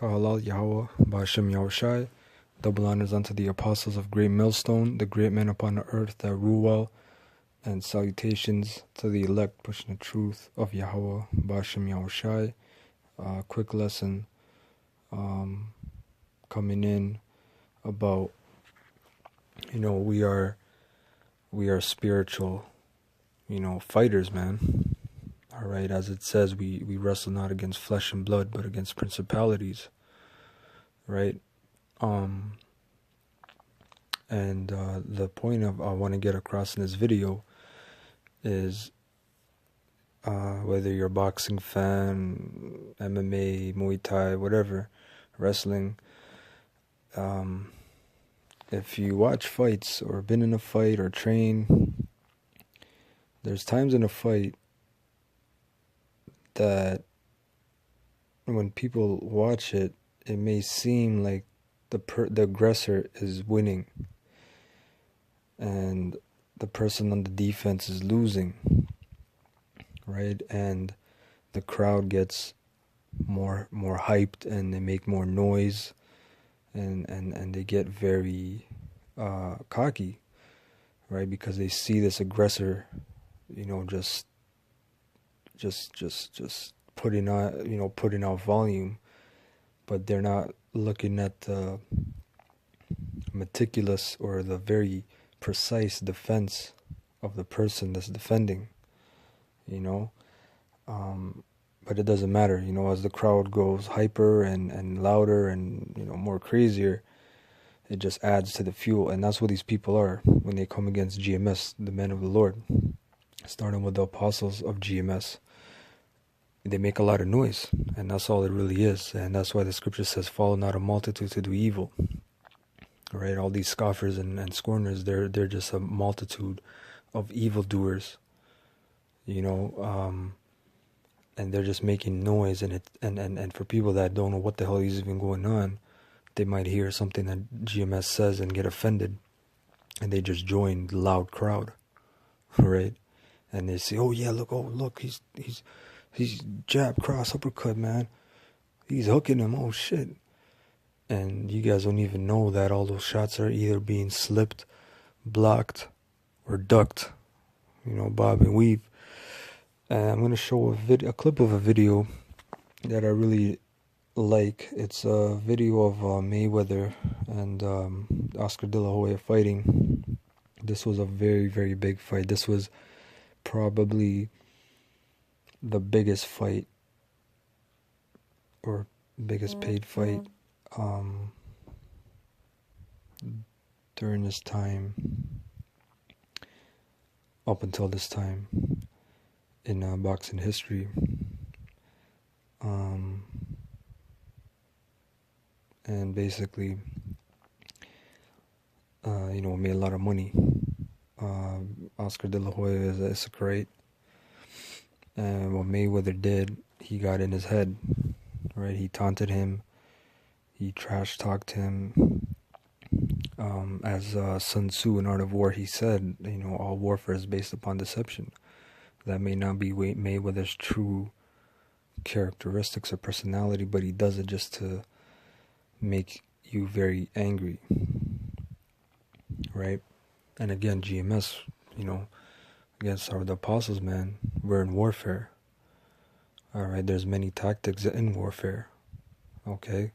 Kahalal Yahweh, Ba'ashem Yahushai. Double honors unto the apostles of Great Millstone, the great men upon the earth that rule well, and salutations to the elect pushing the truth of Yahweh, Ba'ashem Yahushai. Quick lesson coming in about, we are spiritual, fighters, man. All right, as it says, we wrestle not against flesh and blood, but against principalities, right? And the point of I want to get across in this video is whether you're a boxing fan, MMA, Muay Thai, whatever, wrestling, if you watch fights or been in a fight or train, there's times in a fight that when people watch it, it may seem like the aggressor is winning and the person on the defense is losing, right? And the crowd gets more hyped and they make more noise and they get very cocky, right? Because they see this aggressor, just putting out volume, but they're not looking at the meticulous or the very precise defense of the person that's defending, but it doesn't matter, as the crowd goes hyper and louder and, more crazier, it just adds to the fuel. And that's what these people are when they come against GMS, the men of the Lord, starting with the apostles of GMS. They make a lot of noise, and that's all it really is. And that's why the scripture says, follow not a multitude to do evil. Right? All these scoffers and scorners, they're just a multitude of evildoers, and they're just making noise. And for people that don't know what the hell is even going on, they might hear something that GMS says and get offended, and they just join the loud crowd, right? And they say, oh look, he's jab, cross, uppercut, man. He's hooking him. Oh, shit. And you guys don't even know that all those shots are either being slipped, blocked, or ducked. Bob and weave. And I'm going to show a clip of a video that I really like. It's a video of Mayweather and Oscar De La Hoya fighting. This was a very, very big fight. This was probably the biggest fight or biggest paid fight during this time, up until this time in boxing history. And basically, made a lot of money. Oscar De La Hoya is great. And what Mayweather did, he got in his head, right? He taunted him. He trash-talked him. As Sun Tzu in Art of War, he said, all warfare is based upon deception. That may not be Mayweather's true characteristics or personality, but he does it just to make you very angry, right? And again, GMS, against the apostles, man, we're in warfare. All right, there's many tactics in warfare. Okay.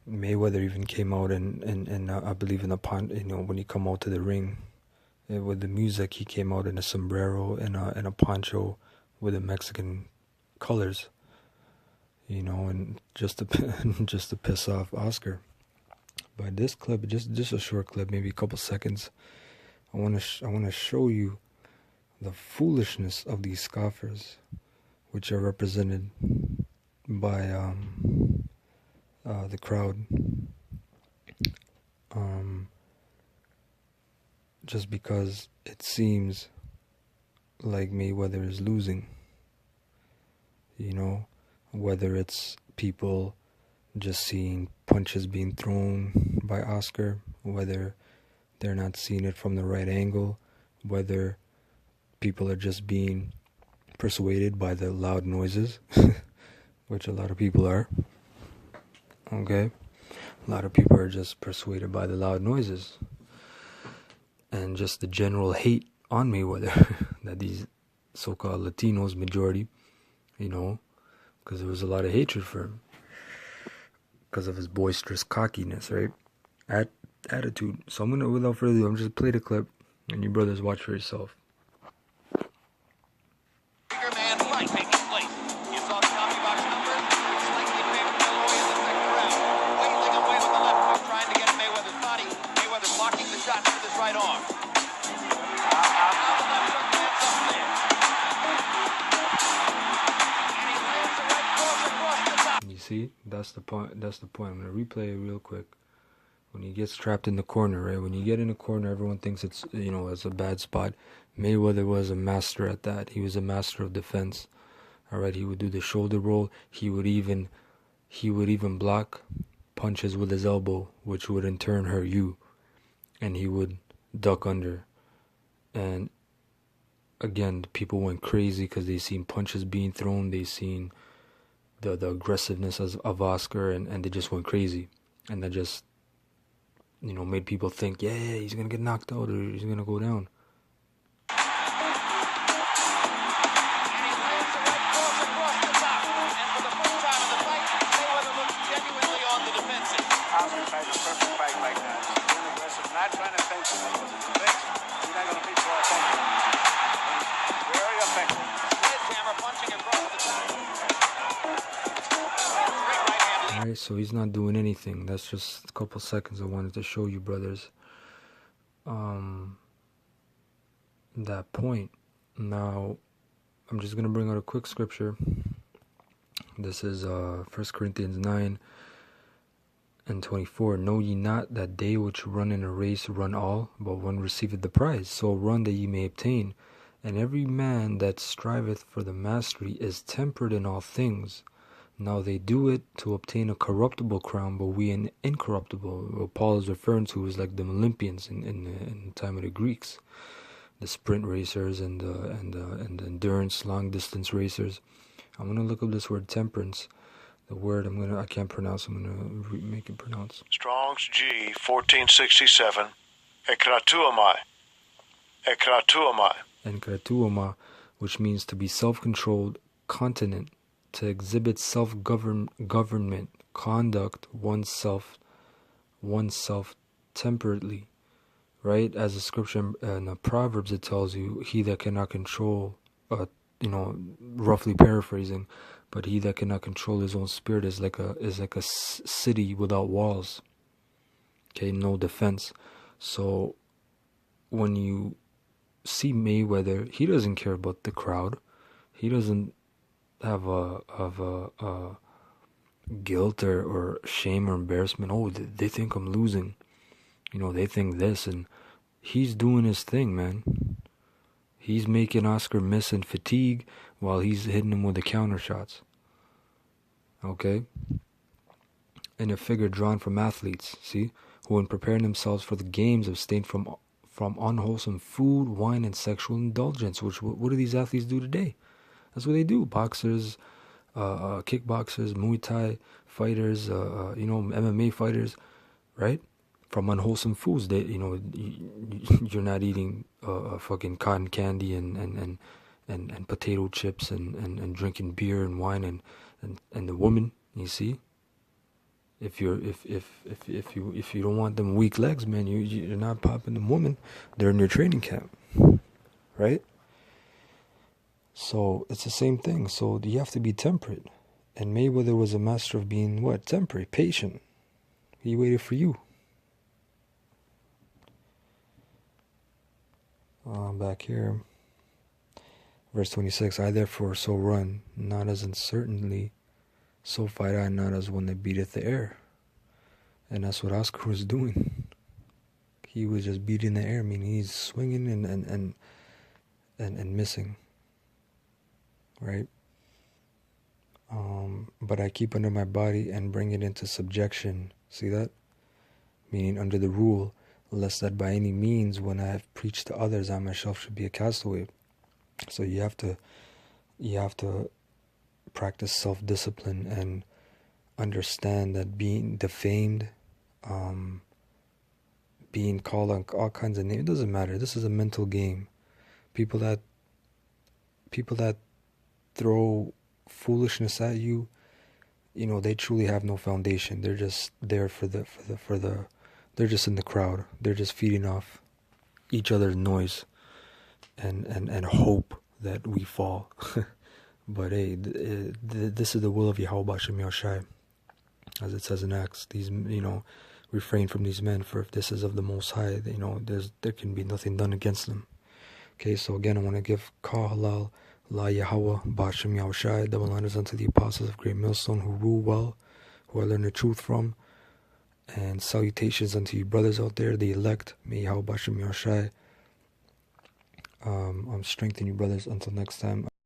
Mayweather even came out and I believe in the when he come out to the ring with the music, he came out in a sombrero and a poncho with the Mexican colors, and just to piss off Oscar. But this clip, just a short clip, maybe a couple seconds. I want to show you the foolishness of these scoffers, which are represented by the crowd. Just because it seems like Mayweather is losing, whether it's people just seeing punches being thrown by Oscar, whether they're not seeing it from the right angle, whether people are just being persuaded by the loud noises, which a lot of people are. Okay? A lot of people are just persuaded by the loud noises and just the general hate on Mayweather that these so-called Latinos, majority, you know, because there was a lot of hatred for him because of his boisterous cockiness, right? Attitude. So I'm gonna, without further ado, I'm just play the clip and you brothers watch for yourself. You see, that's the point. That's the point. I'm gonna replay it real quick. When he gets trapped in the corner, right? When you get in a corner, everyone thinks it's, you know, it's a bad spot. Mayweather was a master at that. He was a master of defense. All right, he would do the shoulder roll. He would even block punches with his elbow, which would in turn hurt you, and he would duck under. And again, the people went crazy because they seen punches being thrown. They seen the aggressiveness of Oscar, and they just went crazy, and that just, you know, made people think, yeah, he's gonna get knocked out or he's gonna go down. Alright, so he's not doing anything. That's just a couple seconds I wanted to show you, brothers. That point. Now, I'm just going to bring out a quick scripture. This is 1 Corinthians 9:24. Know ye not that they which run in a race run all, but one receiveth the prize? So run that ye may obtain. And every man that striveth for the mastery is tempered in all things. Now they do it to obtain a corruptible crown, but we an incorruptible. What Paul is referring to is like the Olympians in the time of the Greeks, the sprint racers and the endurance long distance racers. I'm gonna look up this word temperance. The word I can't pronounce. I'm gonna make it pronounce. Strong's G 1467. Ekratuomai. Ekratuomai. Ekratuomai, which means to be self-controlled, continent, to exhibit self-government, conduct oneself temperately, right? As the scripture in the Proverbs, it tells you, he that cannot control, roughly paraphrasing, but he that cannot control his own spirit is like a city without walls. Okay, no defense. So when you see Mayweather, he doesn't care about the crowd. He doesn't have a guilt or shame or embarrassment. Oh, they think I'm losing. You know, they think this, and he's doing his thing, man. He's making Oscar miss in fatigue while he's hitting him with the counter shots. Okay? And a figure drawn from athletes, see, who in preparing themselves for the games abstain from unwholesome food, wine, and sexual indulgence. Which, what do these athletes do today? That's what they do. Boxers, kickboxers, Muay Thai fighters, MMA fighters, right? From unwholesome foods. They, you're not eating fucking cotton candy and potato chips and drinking beer and wine and the woman. You see, if you don't want them weak legs, man, you're not popping them women. They're in your training camp, right? So it's the same thing. So you have to be temperate. And Mayweather was a master of being what? Temperate, patient. He waited for you. Back here, verse 26. I therefore so run, not as uncertainly, so fight I, not as one that beateth the air. And that's what Oscar was doing. He was just beating the air, meaning he's swinging and missing. Right? But I keep under my body and bring it into subjection. See that? Meaning under the rule, lest that by any means, when I have preached to others, I myself should be a castaway. So you have to practice self-discipline and understand that being defamed, being called on all kinds of names, it doesn't matter. This is a mental game. People that throw foolishness at you, they truly have no foundation. They're just there they're just in the crowd. They're just feeding off each other's noise and hope that we fall. But hey, this is the will of Yahweh Shem Yahushai, as it says in Acts. These, refrain from these men, for if this is of the Most High, there can be nothing done against them. Okay, so again, I want to give Ka Halal La Yahweh Bashem Yahushai, double honors unto the apostles of Great Millstone who rule well, who I learn the truth from, and salutations unto you brothers out there, the elect. May Yahweh Bashem Yahushai strengthen you brothers. Until next time.